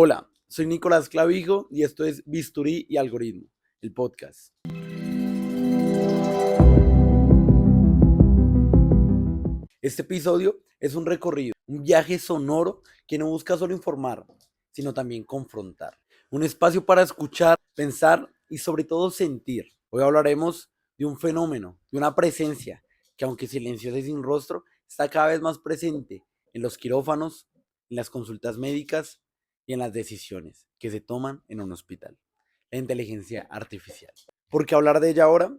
Hola, soy Nicolás Clavijo y esto es Bisturí y Algoritmo, el podcast. Este episodio es un recorrido, un viaje sonoro que no busca solo informar, sino también confrontar. Un espacio para escuchar, pensar y sobre todo sentir. Hoy hablaremos de un fenómeno, de una presencia que aunque silenciosa y sin rostro, está cada vez más presente en los quirófanos, en las consultas médicas y en las decisiones que se toman en un hospital. La inteligencia artificial. ¿Por qué hablar de ella ahora?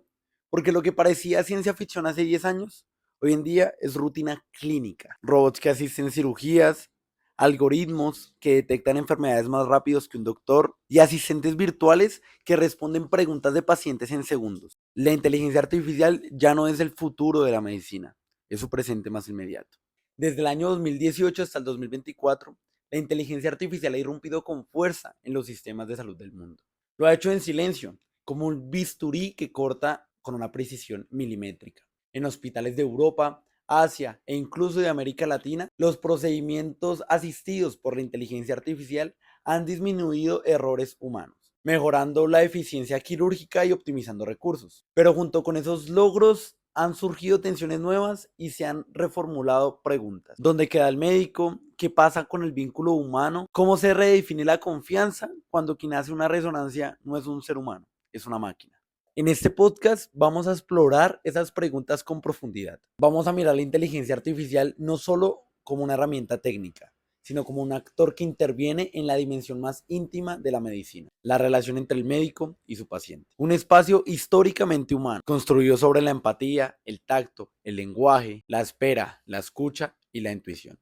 Porque lo que parecía ciencia ficción hace 10 años, hoy en día es rutina clínica. Robots que asisten cirugías, algoritmos que detectan enfermedades más rápidos que un doctor y asistentes virtuales que responden preguntas de pacientes en segundos. La inteligencia artificial ya no es el futuro de la medicina, es su presente más inmediato. Desde el año 2018 hasta el 2024, la inteligencia artificial ha irrumpido con fuerza en los sistemas de salud del mundo. Lo ha hecho en silencio, como un bisturí que corta con una precisión milimétrica. En hospitales de Europa, Asia e incluso de América Latina, los procedimientos asistidos por la inteligencia artificial han disminuido errores humanos, mejorando la eficiencia quirúrgica y optimizando recursos. Pero junto con esos logros han surgido tensiones nuevas y se han reformulado preguntas. ¿Dónde queda el médico? ¿Qué pasa con el vínculo humano? ¿Cómo se redefine la confianza cuando quien hace una resonancia no es un ser humano, es una máquina? En este podcast vamos a explorar esas preguntas con profundidad. Vamos a mirar la inteligencia artificial no solo como una herramienta técnica, sino como un actor que interviene en la dimensión más íntima de la medicina, la relación entre el médico y su paciente. Un espacio históricamente humano, construido sobre la empatía, el tacto, el lenguaje, la espera, la escucha y la intuición.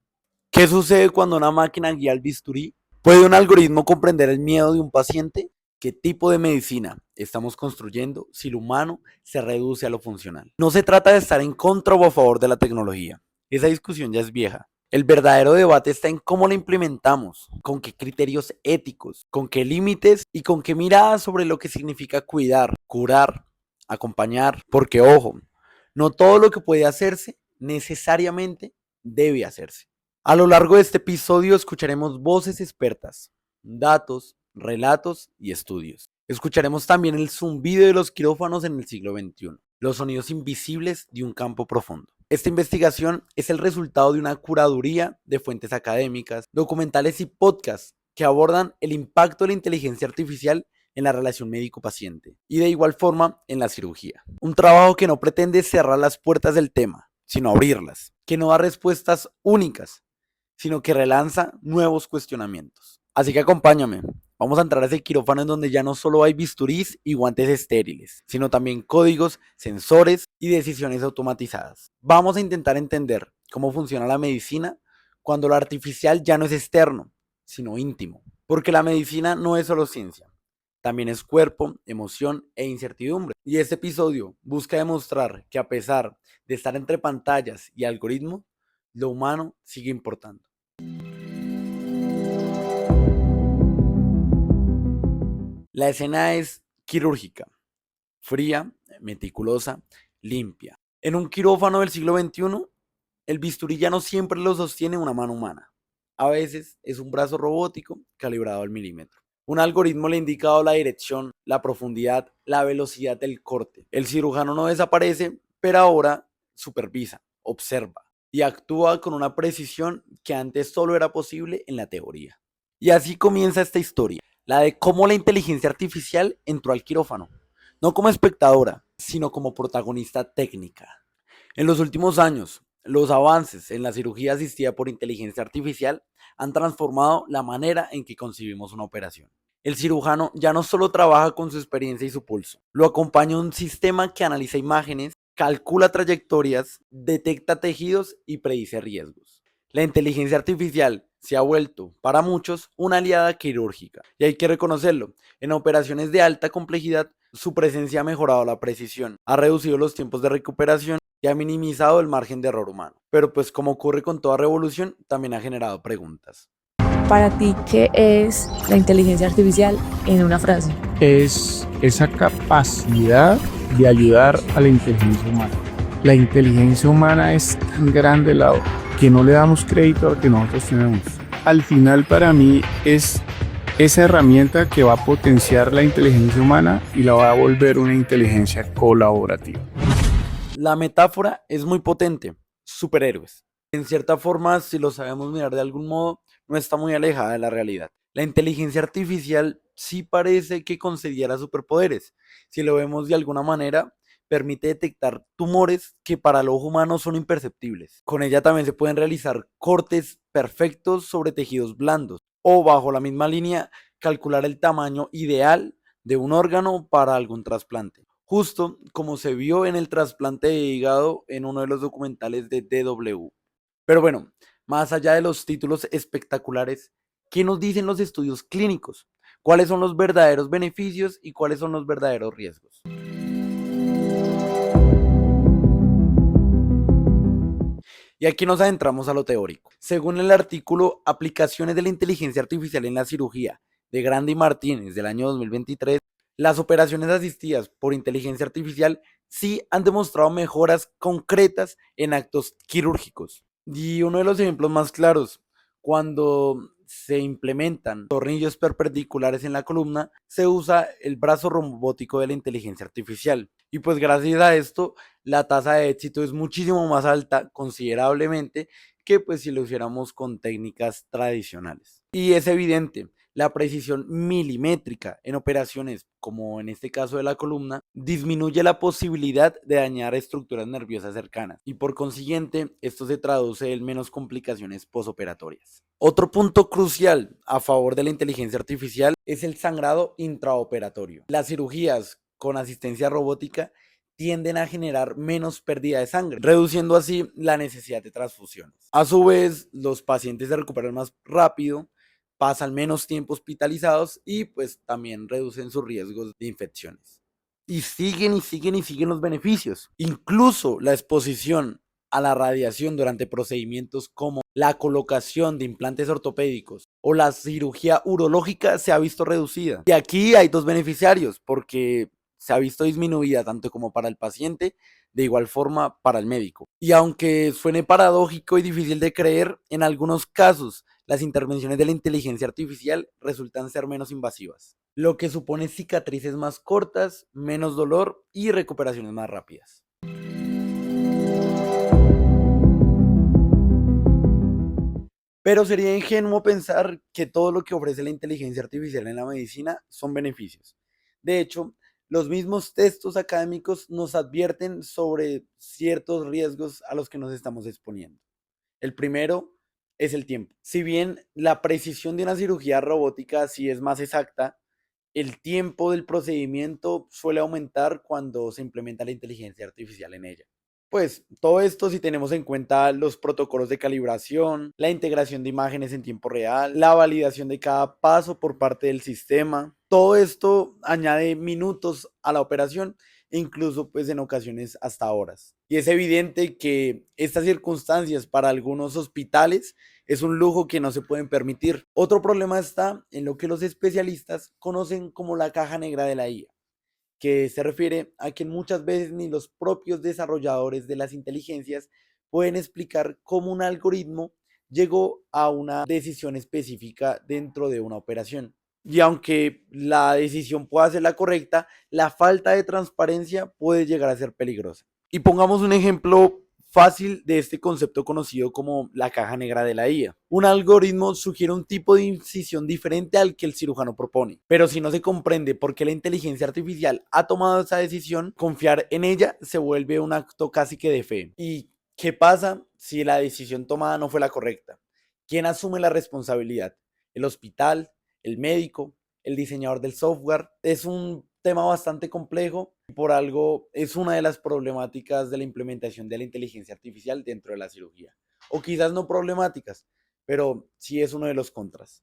¿Qué sucede cuando una máquina guía el bisturí? ¿Puede un algoritmo comprender el miedo de un paciente? ¿Qué tipo de medicina estamos construyendo si lo humano se reduce a lo funcional? No se trata de estar en contra o a favor de la tecnología. Esa discusión ya es vieja. El verdadero debate está en cómo la implementamos, con qué criterios éticos, con qué límites y con qué mirada sobre lo que significa cuidar, curar, acompañar. Porque, ojo, no todo lo que puede hacerse necesariamente debe hacerse. A lo largo de este episodio escucharemos voces expertas, datos, relatos y estudios. Escucharemos también el zumbido de los quirófanos en el siglo XXI, los sonidos invisibles de un campo profundo. Esta investigación es el resultado de una curaduría de fuentes académicas, documentales y podcasts que abordan el impacto de la inteligencia artificial en la relación médico-paciente y de igual forma en la cirugía. Un trabajo que no pretende cerrar las puertas del tema, sino abrirlas, que no da respuestas únicas, sino que relanza nuevos cuestionamientos. Así que acompáñame. Vamos a entrar a ese quirófano en donde ya no solo hay bisturís y guantes estériles, sino también códigos, sensores y decisiones automatizadas. Vamos a intentar entender cómo funciona la medicina cuando lo artificial ya no es externo, sino íntimo. Porque la medicina no es solo ciencia, también es cuerpo, emoción e incertidumbre. Y este episodio busca demostrar que a pesar de estar entre pantallas y algoritmos, lo humano sigue importando. La escena es quirúrgica, fría, meticulosa, limpia. En un quirófano del siglo XXI, el bisturí ya no siempre lo sostiene una mano humana. A veces es un brazo robótico calibrado al milímetro. Un algoritmo le ha indicado la dirección, la profundidad, la velocidad del corte. El cirujano no desaparece, pero ahora supervisa, observa y actúa con una precisión que antes solo era posible en la teoría. Y así comienza esta historia. La de cómo la inteligencia artificial entró al quirófano, no como espectadora, sino como protagonista técnica. En los últimos años, los avances en la cirugía asistida por inteligencia artificial han transformado la manera en que concibimos una operación. El cirujano ya no solo trabaja con su experiencia y su pulso, lo acompaña un sistema que analiza imágenes, calcula trayectorias, detecta tejidos y predice riesgos. La inteligencia artificial se ha vuelto, para muchos, una aliada quirúrgica. Y hay que reconocerlo, en operaciones de alta complejidad, su presencia ha mejorado la precisión, ha reducido los tiempos de recuperación y ha minimizado el margen de error humano. Pero pues como ocurre con toda revolución, también ha generado preguntas. Para ti, ¿qué es la inteligencia artificial en una frase? Es esa capacidad de ayudar a la inteligencia humana. La inteligencia humana es tan grande que no le damos crédito a lo que nosotros tenemos. Al final, para mí, es esa herramienta que va a potenciar la inteligencia humana y la va a volver una inteligencia colaborativa. La metáfora es muy potente, superhéroes. En cierta forma, si lo sabemos mirar de algún modo, no está muy alejada de la realidad. La inteligencia artificial sí parece que concediera superpoderes. Si lo vemos de alguna manera, permite detectar tumores que para el ojo humano son imperceptibles. Con ella también se pueden realizar cortes perfectos sobre tejidos blandos o bajo la misma línea calcular el tamaño ideal de un órgano para algún trasplante. Justo como se vio en el trasplante de hígado en uno de los documentales de DW. Pero bueno, más allá de los títulos espectaculares, ¿qué nos dicen los estudios clínicos? ¿Cuáles son los verdaderos beneficios y cuáles son los verdaderos riesgos? Y aquí nos adentramos a lo teórico. Según el artículo Aplicaciones de la inteligencia artificial en la cirugía de Grande y Martínez del año 2023, las operaciones asistidas por inteligencia artificial sí han demostrado mejoras concretas en actos quirúrgicos. Y uno de los ejemplos más claros, cuando se implementan tornillos perpendiculares en la columna, se usa el brazo robótico de la inteligencia artificial. Y pues gracias a esto, la tasa de éxito es muchísimo más alta, considerablemente, que pues si lo hiciéramos con técnicas tradicionales. Y es evidente, la precisión milimétrica en operaciones, como en este caso de la columna, disminuye la posibilidad de dañar estructuras nerviosas cercanas y por consiguiente esto se traduce en menos complicaciones posoperatorias. Otro punto crucial a favor de la inteligencia artificial es el sangrado intraoperatorio. Las cirugías con asistencia robótica tienden a generar menos pérdida de sangre, reduciendo así la necesidad de transfusiones. A su vez, los pacientes se recuperan más rápido, pasan menos tiempo hospitalizados y pues también reducen sus riesgos de infecciones. Y siguen y siguen y siguen los beneficios. Incluso la exposición a la radiación durante procedimientos como la colocación de implantes ortopédicos o la cirugía urológica se ha visto reducida. Y aquí hay dos beneficiarios porque se ha visto disminuida tanto como para el paciente, de igual forma para el médico. Y aunque suene paradójico y difícil de creer, en algunos casos las intervenciones de la inteligencia artificial resultan ser menos invasivas, lo que supone cicatrices más cortas, menos dolor y recuperaciones más rápidas. Pero sería ingenuo pensar que todo lo que ofrece la inteligencia artificial en la medicina son beneficios. De hecho, los mismos textos académicos nos advierten sobre ciertos riesgos a los que nos estamos exponiendo. El primero es el tiempo. Si bien la precisión de una cirugía robótica sí es más exacta, el tiempo del procedimiento suele aumentar cuando se implementa la inteligencia artificial en ella. Pues todo esto si tenemos en cuenta los protocolos de calibración, la integración de imágenes en tiempo real, la validación de cada paso por parte del sistema. Todo esto añade minutos a la operación e incluso pues en ocasiones hasta horas. Y es evidente que estas circunstancias para algunos hospitales es un lujo que no se pueden permitir. Otro problema está en lo que los especialistas conocen como la caja negra de la IA, que se refiere a que muchas veces ni los propios desarrolladores de las inteligencias pueden explicar cómo un algoritmo llegó a una decisión específica dentro de una operación. Y aunque la decisión pueda ser la correcta, la falta de transparencia puede llegar a ser peligrosa. Y pongamos un ejemplo fácil de este concepto conocido como la caja negra de la IA. Un algoritmo sugiere un tipo de incisión diferente al que el cirujano propone, pero si no se comprende por qué la inteligencia artificial ha tomado esa decisión, confiar en ella se vuelve un acto casi que de fe. ¿Y qué pasa si la decisión tomada no fue la correcta? ¿Quién asume la responsabilidad? ¿El hospital? ¿El médico? ¿El diseñador del software? Es un tema bastante complejo y por algo es una de las problemáticas de la implementación de la inteligencia artificial dentro de la cirugía. O quizás no problemáticas, pero sí es uno de los contras.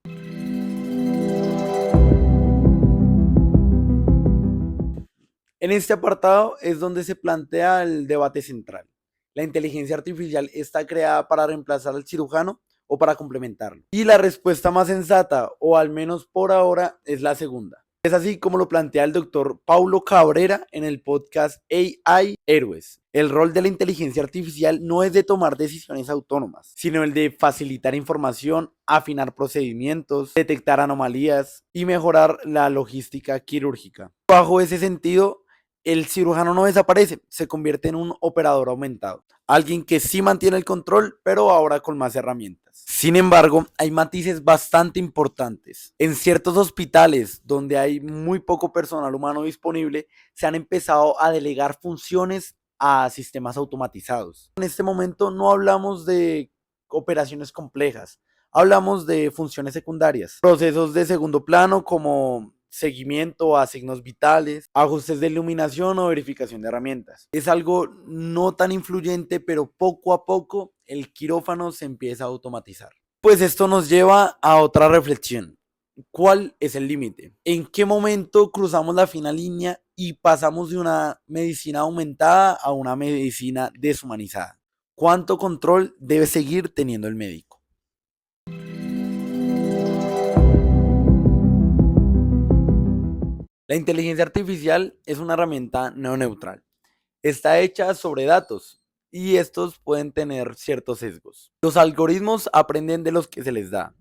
En este apartado es donde se plantea el debate central. ¿La inteligencia artificial está creada para reemplazar al cirujano o para complementarlo? Y la respuesta más sensata, o al menos por ahora, es la segunda. Es así como lo plantea el doctor Paulo Cabrera en el podcast AI Héroes. El rol de la inteligencia artificial no es de tomar decisiones autónomas, sino el de facilitar información, afinar procedimientos, detectar anomalías y mejorar la logística quirúrgica. Bajo ese sentido, el cirujano no desaparece, se convierte en un operador aumentado. Alguien que sí mantiene el control, pero ahora con más herramientas. Sin embargo, hay matices bastante importantes. En ciertos hospitales donde hay muy poco personal humano disponible, se han empezado a delegar funciones a sistemas automatizados. En este momento no hablamos de operaciones complejas, hablamos de funciones secundarias, procesos de segundo plano como seguimiento a signos vitales, ajustes de iluminación o verificación de herramientas. Es algo no tan influyente, pero poco a poco el quirófano se empieza a automatizar. Pues esto nos lleva a otra reflexión. ¿Cuál es el límite? ¿En qué momento cruzamos la fina línea y pasamos de una medicina aumentada a una medicina deshumanizada? ¿Cuánto control debe seguir teniendo el médico? La inteligencia artificial es una herramienta no neutral. Está hecha sobre datos y estos pueden tener ciertos sesgos. Los algoritmos aprenden de los que se les da.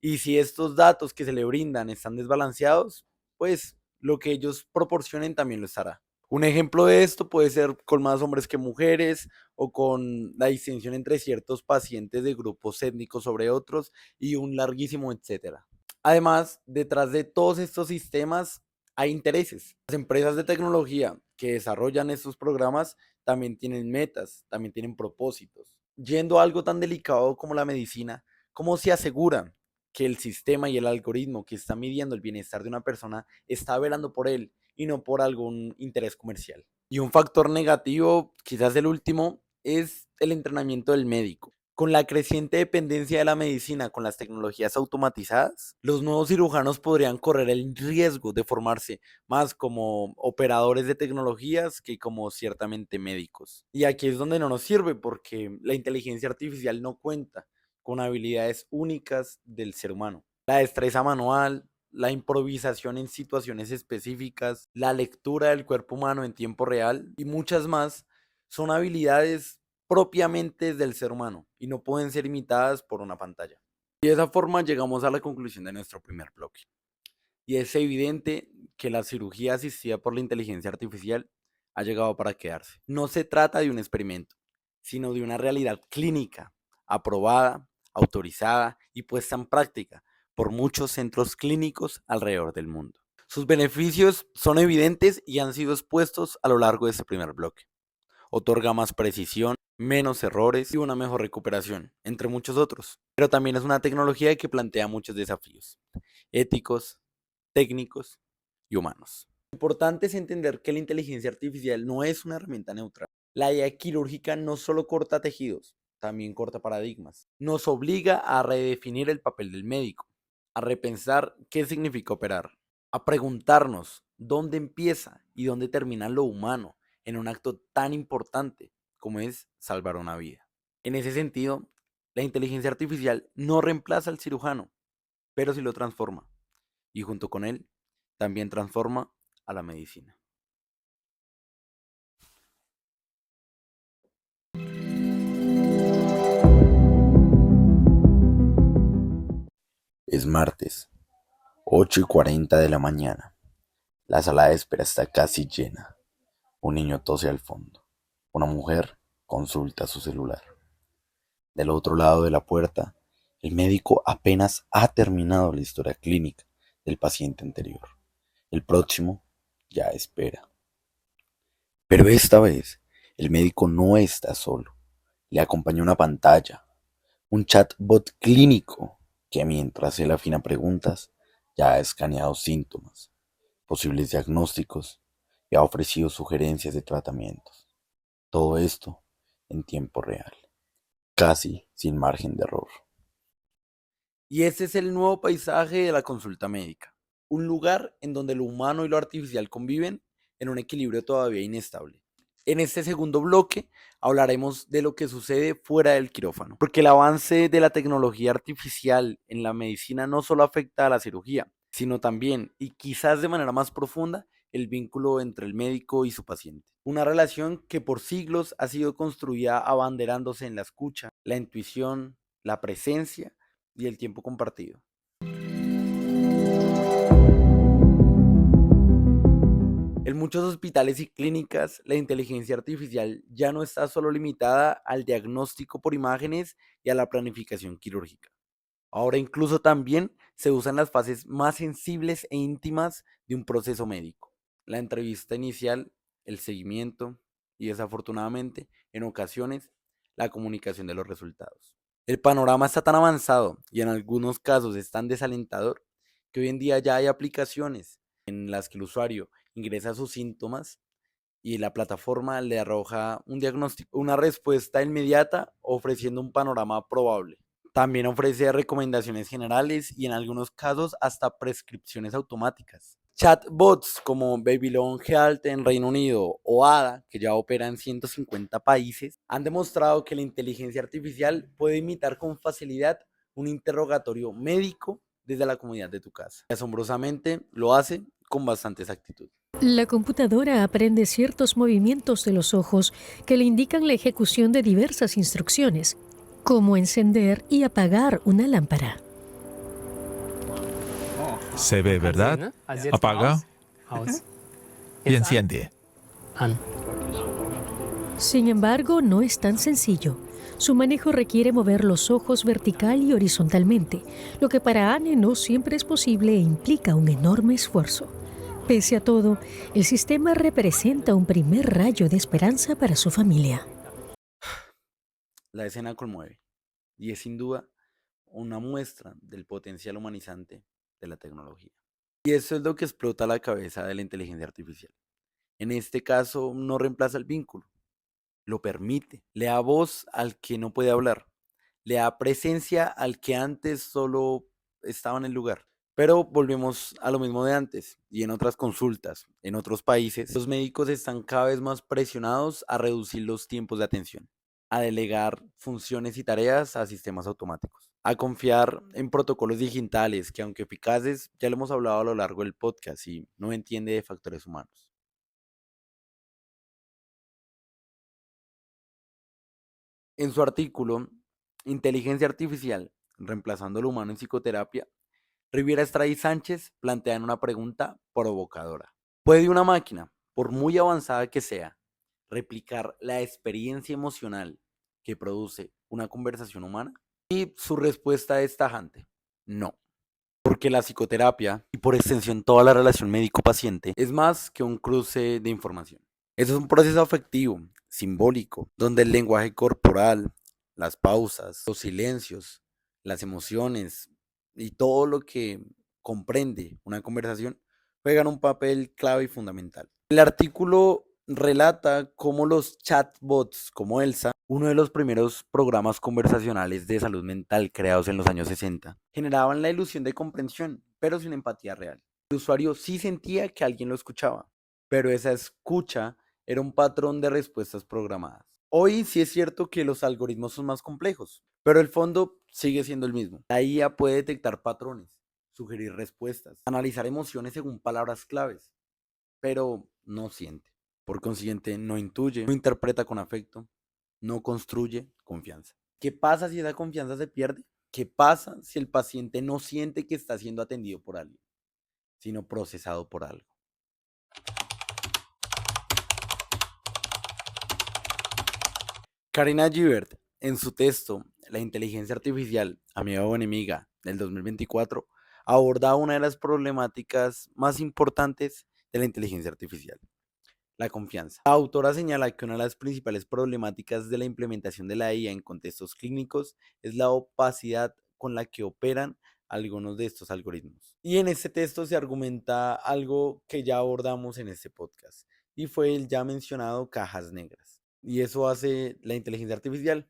Y si estos datos que se le brindan están desbalanceados, pues lo que ellos proporcionen también lo estará. Un ejemplo de esto puede ser con más hombres que mujeres o con la distinción entre ciertos pacientes de grupos étnicos sobre otros y un larguísimo etcétera. Además, detrás de todos estos sistemas hay intereses. Las empresas de tecnología que desarrollan estos programas también tienen metas, también tienen propósitos. Yendo a algo tan delicado como la medicina, ¿cómo se asegura que el sistema y el algoritmo que está midiendo el bienestar de una persona está velando por él y no por algún interés comercial? Y un factor negativo, quizás el último, es el entrenamiento del médico. Con la creciente dependencia de la medicina con las tecnologías automatizadas, los nuevos cirujanos podrían correr el riesgo de formarse más como operadores de tecnologías que como ciertamente médicos. Y aquí es donde no nos sirve porque la inteligencia artificial no cuenta con habilidades únicas del ser humano. La destreza manual, la improvisación en situaciones específicas, la lectura del cuerpo humano en tiempo real y muchas más son habilidades propiamente del ser humano y no pueden ser imitadas por una pantalla. Y de esa forma llegamos a la conclusión de nuestro primer bloque. Y es evidente que la cirugía asistida por la inteligencia artificial ha llegado para quedarse. No se trata de un experimento, sino de una realidad clínica, aprobada, autorizada y puesta en práctica por muchos centros clínicos alrededor del mundo. Sus beneficios son evidentes y han sido expuestos a lo largo de este primer bloque. Otorga más precisión, menos errores y una mejor recuperación, entre muchos otros. Pero también es una tecnología que plantea muchos desafíos éticos, técnicos y humanos. Lo importante es entender que la inteligencia artificial no es una herramienta neutral. La IA quirúrgica no solo corta tejidos, también corta paradigmas. Nos obliga a redefinir el papel del médico, a repensar qué significa operar, a preguntarnos dónde empieza y dónde termina lo humano en un acto tan importante como es salvar una vida. En ese sentido, la inteligencia artificial no reemplaza al cirujano, pero sí lo transforma. Y junto con él, también transforma a la medicina. Es martes, 8:40 de la mañana. La sala de espera está casi llena. Un niño tose al fondo. Una mujer consulta su celular. Del otro lado de la puerta, el médico apenas ha terminado la historia clínica del paciente anterior. El próximo ya espera. Pero esta vez, el médico no está solo. Le acompaña una pantalla, un chatbot clínico que mientras él afina preguntas, ya ha escaneado síntomas, posibles diagnósticos y ha ofrecido sugerencias de tratamientos. Todo esto en tiempo real, casi sin margen de error. Y ese es el nuevo paisaje de la consulta médica, un lugar en donde lo humano y lo artificial conviven en un equilibrio todavía inestable. En este segundo bloque hablaremos de lo que sucede fuera del quirófano, porque el avance de la tecnología artificial en la medicina no solo afecta a la cirugía, sino también, y quizás de manera más profunda, el vínculo entre el médico y su paciente. Una relación que por siglos ha sido construida abanderándose en la escucha, la intuición, la presencia y el tiempo compartido. En muchos hospitales y clínicas, la inteligencia artificial ya no está solo limitada al diagnóstico por imágenes y a la planificación quirúrgica. Ahora incluso también se usan las fases más sensibles e íntimas de un proceso médico. La entrevista inicial, el seguimiento y desafortunadamente, en ocasiones, la comunicación de los resultados. El panorama está tan avanzado y en algunos casos es tan desalentador que hoy en día ya hay aplicaciones en las que el usuario ingresa sus síntomas y la plataforma le arroja un diagnóstico, una respuesta inmediata ofreciendo un panorama probable. También ofrece recomendaciones generales y en algunos casos hasta prescripciones automáticas. Chatbots como Babylon Health en Reino Unido o ADA, que ya opera en 150 países, han demostrado que la inteligencia artificial puede imitar con facilidad un interrogatorio médico desde la comodidad de tu casa. Y asombrosamente lo hace con bastante exactitud. La computadora aprende ciertos movimientos de los ojos que le indican la ejecución de diversas instrucciones, como encender y apagar una lámpara. Se ve, ¿verdad? Apaga y enciende. Sin embargo, no es tan sencillo. Su manejo requiere mover los ojos vertical y horizontalmente, lo que para Anne no siempre es posible e implica un enorme esfuerzo. Pese a todo, el sistema representa un primer rayo de esperanza para su familia. La escena conmueve y es sin duda una muestra del potencial humanizante de la tecnología. Y eso es lo que explota la cabeza de la inteligencia artificial. En este caso no reemplaza el vínculo, lo permite, le da voz al que no puede hablar, le da presencia al que antes solo estaba en el lugar. Pero volvemos a lo mismo de antes y en otras consultas, en otros países, los médicos están cada vez más presionados a reducir los tiempos de atención, a delegar funciones y tareas a sistemas automáticos, a confiar en protocolos digitales que aunque eficaces, ya lo hemos hablado a lo largo del podcast y no entiende de factores humanos. En su artículo, Inteligencia Artificial, reemplazando al humano en psicoterapia, Riviera Estrada y Sánchez plantean una pregunta provocadora. ¿Puede una máquina, por muy avanzada que sea, replicar la experiencia emocional que produce una conversación humana? Y su respuesta es tajante: no. Porque la psicoterapia, y por extensión toda la relación médico-paciente, es más que un cruce de información. Eso es un proceso afectivo, simbólico, donde el lenguaje corporal, las pausas, los silencios, las emociones y todo lo que comprende una conversación juegan un papel clave y fundamental. El artículo relata cómo los chatbots como Elsa, uno de los primeros programas conversacionales de salud mental creados en los años 60, generaban la ilusión de comprensión, pero sin empatía real. El usuario sí sentía que alguien lo escuchaba, pero esa escucha era un patrón de respuestas programadas. Hoy sí es cierto que los algoritmos son más complejos, pero el fondo sigue siendo el mismo. La IA puede detectar patrones, sugerir respuestas, analizar emociones según palabras claves, pero no siente. Por consiguiente, no intuye, no interpreta con afecto, no construye confianza. ¿Qué pasa si esa confianza se pierde? ¿Qué pasa si el paciente no siente que está siendo atendido por alguien, sino procesado por algo? Karina Gibert, en su texto La inteligencia artificial, amiga o enemiga, del 2024, aborda una de las problemáticas más importantes de la inteligencia artificial: la confianza. La autora señala que una de las principales problemáticas de la implementación de la IA en contextos clínicos es la opacidad con la que operan algunos de estos algoritmos. Y en este texto se argumenta algo que ya abordamos en este podcast, y fue el ya mencionado cajas negras. Y eso hace la inteligencia artificial.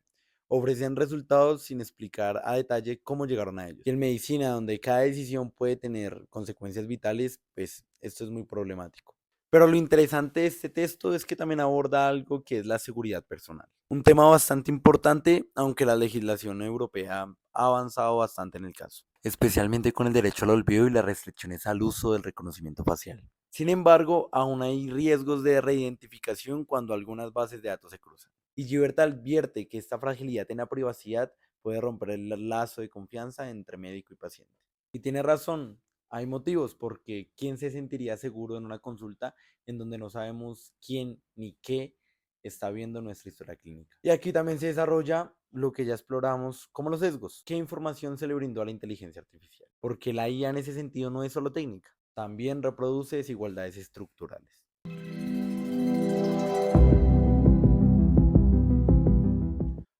Ofrecen resultados sin explicar a detalle cómo llegaron a ellos. Y en medicina, donde cada decisión puede tener consecuencias vitales, pues esto es muy problemático. Pero lo interesante de este texto es que también aborda algo que es la seguridad personal. Un tema bastante importante, aunque la legislación europea ha avanzado bastante en el caso. especialmente con el derecho al olvido y las restricciones al uso del reconocimiento facial. Sin embargo, aún hay riesgos de reidentificación cuando algunas bases de datos se cruzan. Y Gibert advierte que esta fragilidad en la privacidad puede romper el lazo de confianza entre médico y paciente. Y tiene razón, hay motivos porque ¿quién se sentiría seguro en una consulta en donde no sabemos quién ni qué está viendo nuestra historia clínica? Y aquí también se desarrolla lo que ya exploramos como los sesgos. ¿Qué información se le brindó a la inteligencia artificial? Porque la IA en ese sentido no es solo técnica, también reproduce desigualdades estructurales.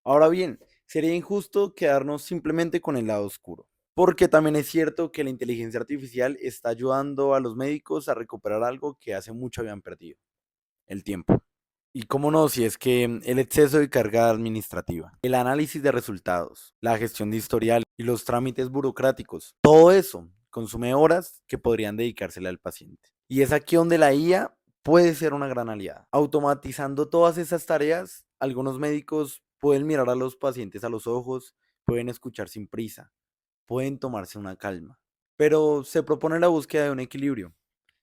Ahora bien, sería injusto quedarnos simplemente con el lado oscuro, porque también es cierto que la inteligencia artificial está ayudando a los médicos a recuperar algo que hace mucho habían perdido, el tiempo. Y cómo no, si es que el exceso de carga administrativa, el análisis de resultados, la gestión de historial y los trámites burocráticos, todo eso consume horas que podrían dedicársele al paciente. Y es aquí donde la IA puede ser una gran aliada. Automatizando todas esas tareas, algunos médicos pueden mirar a los pacientes a los ojos, pueden escuchar sin prisa, pueden tomarse una calma. Pero se propone la búsqueda de un equilibrio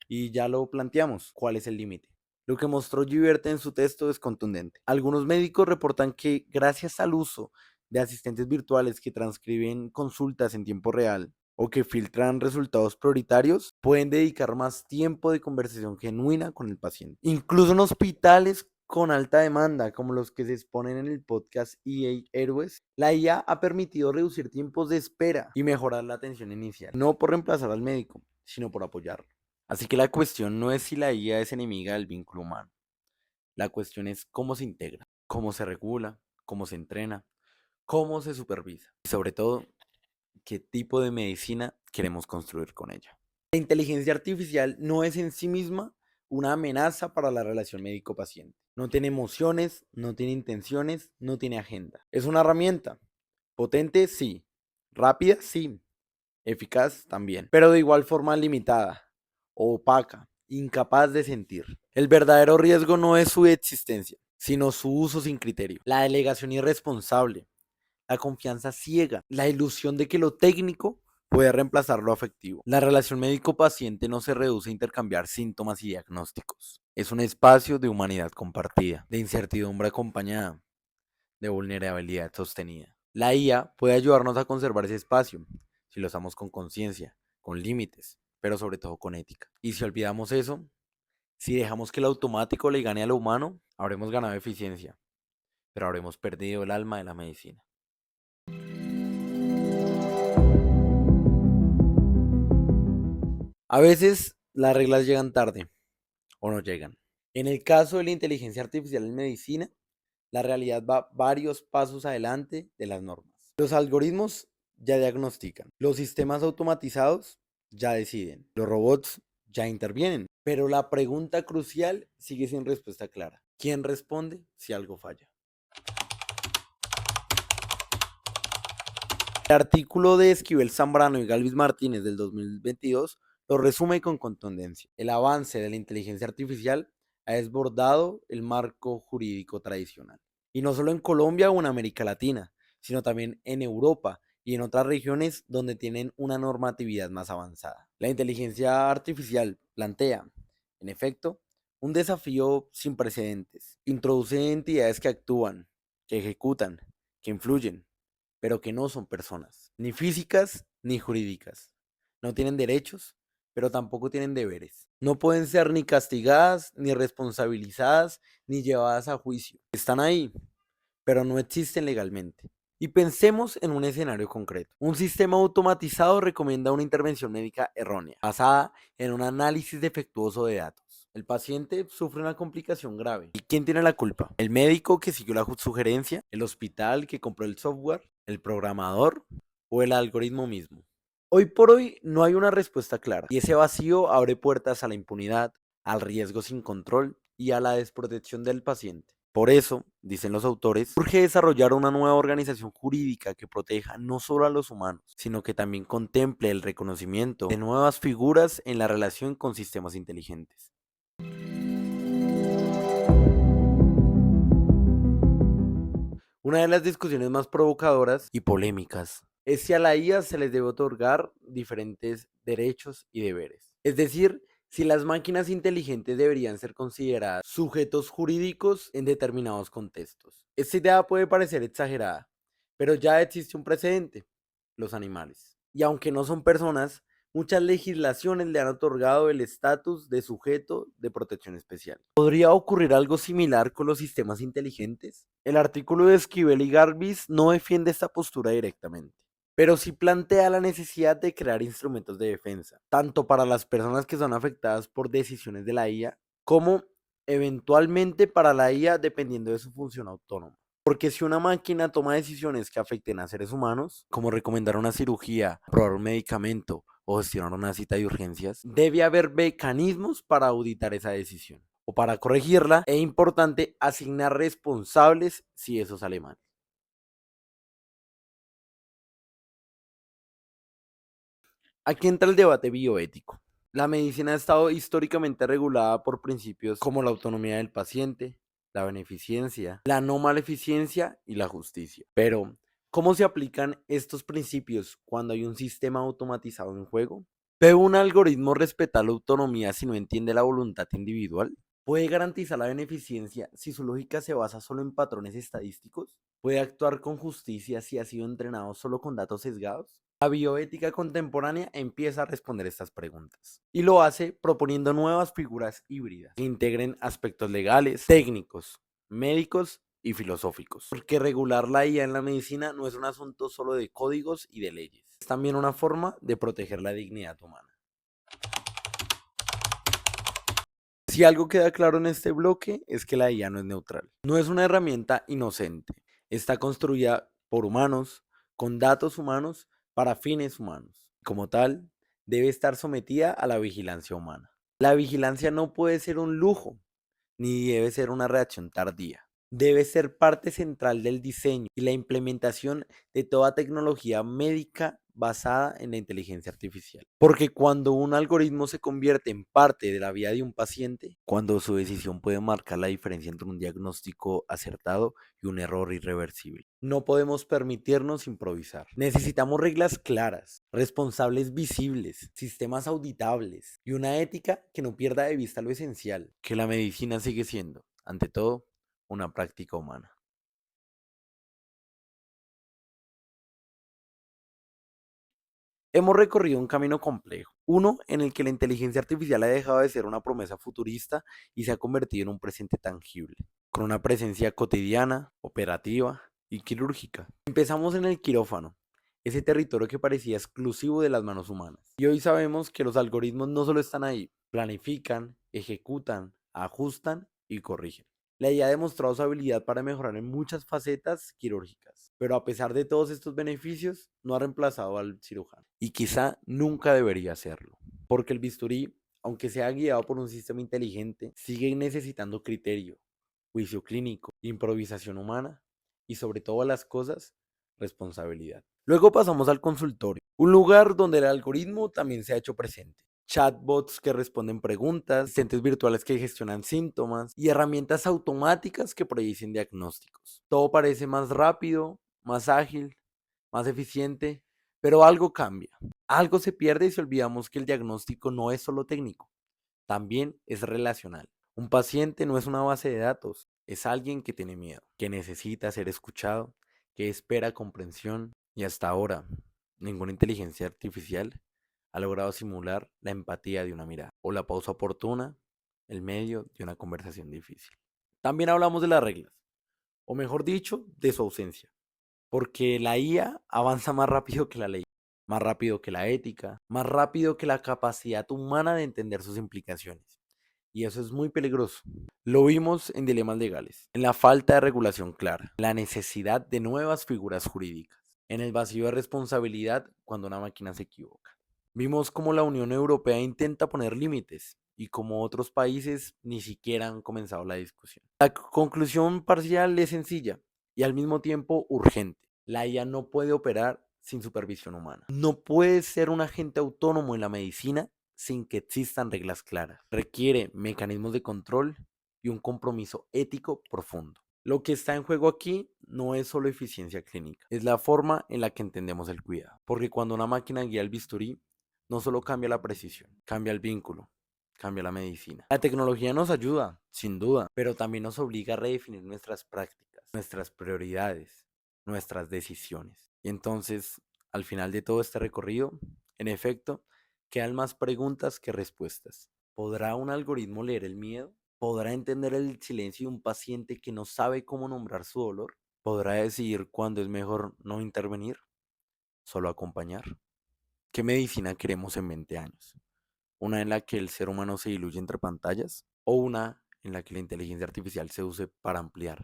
y ya lo planteamos, ¿cuál es el límite? Lo que mostró Giverte en su texto es contundente. Algunos médicos reportan que gracias al uso de asistentes virtuales que transcriben consultas en tiempo real o que filtran resultados prioritarios, pueden dedicar más tiempo de conversación genuina con el paciente. Incluso en hospitales con alta demanda, como los que se exponen en el podcast EA Héroes, la IA ha permitido reducir tiempos de espera y mejorar la atención inicial, no por reemplazar al médico, sino por apoyarlo. Así que la cuestión no es si la IA es enemiga del vínculo humano. La cuestión es cómo se integra, cómo se regula, cómo se entrena, cómo se supervisa y sobre todo, qué tipo de medicina queremos construir con ella. La inteligencia artificial no es en sí misma una amenaza para la relación médico-paciente. No tiene emociones, no tiene intenciones, no tiene agenda. Es una herramienta. Potente, sí. Rápida, sí. Eficaz también. Pero de igual forma limitada, opaca, incapaz de sentir. El verdadero riesgo no es su existencia, sino su uso sin criterio. La delegación irresponsable, la confianza ciega, la ilusión de que lo técnico puede reemplazar lo afectivo. La relación médico-paciente no se reduce a intercambiar síntomas y diagnósticos. Es un espacio de humanidad compartida, de incertidumbre acompañada, de vulnerabilidad sostenida. La IA puede ayudarnos a conservar ese espacio, si lo usamos con conciencia, con límites, pero sobre todo con ética. Y si olvidamos eso, si dejamos que lo automático le gane a lo humano, habremos ganado eficiencia, pero habremos perdido el alma de la medicina. A veces las reglas llegan tarde o no llegan. En el caso de la inteligencia artificial en medicina, la realidad va varios pasos adelante de las normas. Los algoritmos ya diagnostican, los sistemas automatizados ya deciden, los robots ya intervienen, pero la pregunta crucial sigue sin respuesta clara. ¿Quién responde si algo falla? El artículo de Esquivel Zambrano y Galvis Martínez del 2022 lo resume con contundencia. El avance de la inteligencia artificial ha desbordado el marco jurídico tradicional. Y no solo en Colombia o en América Latina, sino también en Europa y en otras regiones donde tienen una normatividad más avanzada. La inteligencia artificial plantea, en efecto, un desafío sin precedentes. Introduce entidades que actúan, que ejecutan, que influyen, pero que no son personas, ni físicas ni jurídicas. No tienen derechos, pero tampoco tienen deberes. No pueden ser ni castigadas, ni responsabilizadas, ni llevadas a juicio. Están ahí, pero no existen legalmente. Y pensemos en un escenario concreto. Un sistema automatizado recomienda una intervención médica errónea, basada en un análisis defectuoso de datos. El paciente sufre una complicación grave. ¿Y quién tiene la culpa? ¿El médico que siguió la sugerencia? ¿El hospital que compró el software? ¿El programador? ¿O el algoritmo mismo? Hoy por hoy no hay una respuesta clara. Y ese vacío abre puertas a la impunidad, al riesgo sin control y a la desprotección del paciente. Por eso, dicen los autores, urge desarrollar una nueva organización jurídica que proteja no solo a los humanos, sino que también contemple el reconocimiento de nuevas figuras en la relación con sistemas inteligentes. Una de las discusiones más provocadoras y polémicas es si a la IA se les debe otorgar diferentes derechos y deberes. Es decir, si las máquinas inteligentes deberían ser consideradas sujetos jurídicos en determinados contextos. Esta idea puede parecer exagerada, pero ya existe un precedente: los animales. Y aunque no son personas, muchas legislaciones le han otorgado el estatus de sujeto de protección especial. ¿Podría ocurrir algo similar con los sistemas inteligentes? El artículo de Esquivel y Garbis no defiende esta postura directamente, pero sí plantea la necesidad de crear instrumentos de defensa, tanto para las personas que son afectadas por decisiones de la IA, como eventualmente para la IA dependiendo de su función autónoma. Porque si una máquina toma decisiones que afecten a seres humanos, como recomendar una cirugía, probar un medicamento o gestionar una cita de urgencias, debe haber mecanismos para auditar esa decisión o para corregirla. Es importante asignar responsables si eso sale mal. Aquí entra el debate bioético. La medicina ha estado históricamente regulada por principios como la autonomía del paciente, la beneficencia, la no maleficencia y la justicia. Pero, ¿cómo se aplican estos principios cuando hay un sistema automatizado en juego? ¿Debe un algoritmo respetar la autonomía si no entiende la voluntad individual? ¿Puede garantizar la beneficencia si su lógica se basa solo en patrones estadísticos? ¿Puede actuar con justicia si ha sido entrenado solo con datos sesgados? La bioética contemporánea empieza a responder estas preguntas y lo hace proponiendo nuevas figuras híbridas que integren aspectos legales, técnicos, médicos y filosóficos. Porque regular la IA en la medicina no es un asunto solo de códigos y de leyes, es también una forma de proteger la dignidad humana. Si algo queda claro en este bloque es que la IA no es neutral, no es una herramienta inocente, está construida por humanos, con datos humanos, para fines humanos. Como tal, debe estar sometida a la vigilancia humana. La vigilancia no puede ser un lujo, ni debe ser una reacción tardía. Debe ser parte central del diseño y la implementación de toda tecnología médica basada en la inteligencia artificial. Porque cuando un algoritmo se convierte en parte de la vida de un paciente, cuando su decisión puede marcar la diferencia entre un diagnóstico acertado y un error irreversible, no podemos permitirnos improvisar. Necesitamos reglas claras, responsables visibles, sistemas auditables y una ética que no pierda de vista lo esencial, que la medicina sigue siendo, ante todo, una práctica humana. Hemos recorrido un camino complejo, uno en el que la inteligencia artificial ha dejado de ser una promesa futurista y se ha convertido en un presente tangible, con una presencia cotidiana, operativa y quirúrgica. Empezamos en el quirófano, ese territorio que parecía exclusivo de las manos humanas. Y hoy sabemos que los algoritmos no solo están ahí, planifican, ejecutan, ajustan y corrigen. La IA ha demostrado su habilidad para mejorar en muchas facetas quirúrgicas, pero a pesar de todos estos beneficios, no ha reemplazado al cirujano. Y quizá nunca debería hacerlo, porque el bisturí, aunque sea guiado por un sistema inteligente, sigue necesitando criterio, juicio clínico, improvisación humana y sobre todas las cosas, responsabilidad. Luego pasamos al consultorio, un lugar donde el algoritmo también se ha hecho presente. Chatbots que responden preguntas, asistentes virtuales que gestionan síntomas y herramientas automáticas que predicen diagnósticos. Todo parece más rápido, más ágil, más eficiente, pero algo cambia. Algo se pierde si olvidamos que el diagnóstico no es solo técnico, también es relacional. Un paciente no es una base de datos, es alguien que tiene miedo, que necesita ser escuchado, que espera comprensión y hasta ahora ninguna inteligencia artificial ha logrado simular la empatía de una mirada o la pausa oportuna en medio de una conversación difícil. También hablamos de las reglas, o mejor dicho, de su ausencia, porque la IA avanza más rápido que la ley, más rápido que la ética, más rápido que la capacidad humana de entender sus implicaciones. Y eso es muy peligroso. Lo vimos en dilemas legales, en la falta de regulación clara, la necesidad de nuevas figuras jurídicas, en el vacío de responsabilidad cuando una máquina se equivoca. Vimos cómo la Unión Europea intenta poner límites y cómo otros países ni siquiera han comenzado la discusión. La conclusión parcial es sencilla y al mismo tiempo urgente. La IA no puede operar sin supervisión humana. No puede ser un agente autónomo en la medicina sin que existan reglas claras. Requiere mecanismos de control y un compromiso ético profundo. Lo que está en juego aquí no es solo eficiencia clínica, es la forma en la que entendemos el cuidado. Porque cuando una máquina guía el bisturí, no solo cambia la precisión, cambia el vínculo, cambia la medicina. La tecnología nos ayuda, sin duda, pero también nos obliga a redefinir nuestras prácticas, nuestras prioridades, nuestras decisiones. Y entonces, al final de todo este recorrido, en efecto, quedan más preguntas que respuestas. ¿Podrá un algoritmo leer el miedo? ¿Podrá entender el silencio de un paciente que no sabe cómo nombrar su dolor? ¿Podrá decidir cuándo es mejor no intervenir, solo acompañar? ¿Qué medicina queremos en 20 años? ¿Una en la que el ser humano se diluye entre pantallas? ¿O una en la que la inteligencia artificial se use para ampliar,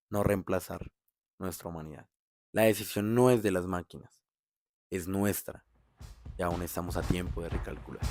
no reemplazar nuestra humanidad? La decisión no es de las máquinas, es nuestra y aún estamos a tiempo de recalcular.